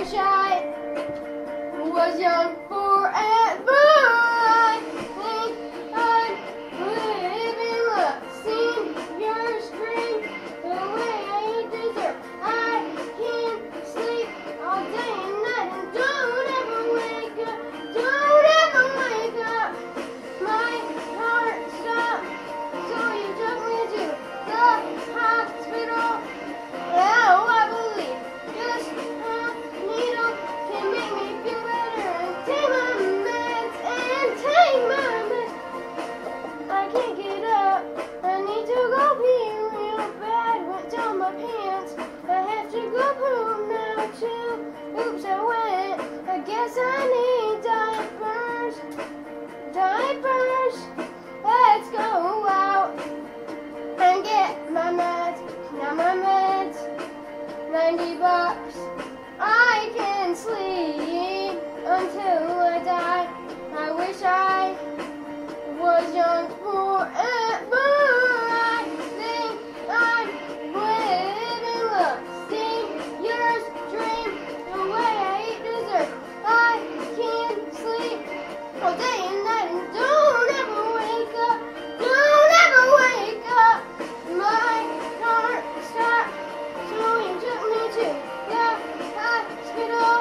wish I was young forever. I think I'm living the senior's dream the way I deserve. I can't sleep all day and night and don't ever wake up. Don't ever wake up. My heart stopped, so you took me to the hospital. Now I believe just a needle can make me feel better. And take my meds, and take my meds. I can't get up, I need to go pee real bad. Went down my pants, I have to go poop now too. Oops, I went, I guess I need diapers. Diapers, let's go out and get my meds. Now my meds, $90. I can sleep until I die. I wish I was young forever. I think I'm living the senior's dream the way I deserve. I can't sleep all day and night and don't ever wake up. Don't ever wake up. My heart stopped, so you took me to the hospital.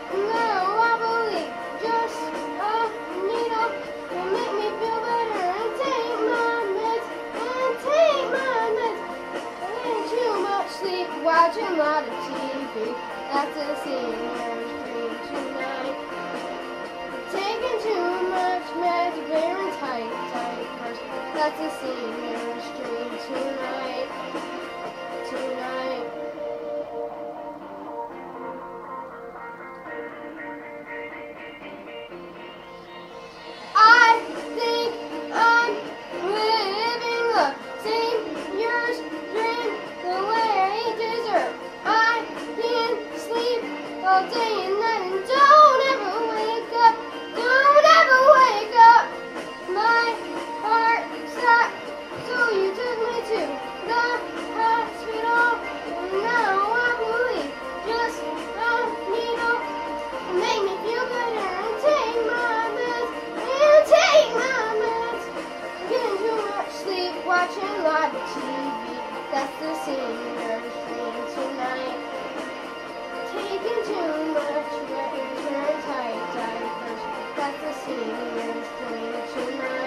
Now I believe just a needle will make me feel better. And take my meds, and take my meds. I'm getting too much sleep, watching a lot of TV. That's a senior's dream tonight. Taking too much meds, wearing tight diapers. That's a senior's dream tonight. Tonight. I think I'm living the senior's dream the way I deserve. I can't sleep all day and night and don't ever wake up. Don't ever wake up. My heart stopped, so you took me to the hospital. And now I believe just a needle will make me feel better. And take my meds, and take my meds. I'm getting too much sleep, watching a lot of TV. That's the senior's dream tonight. Taking too much meds, wearing tight diapers. That's the senior's dream tonight.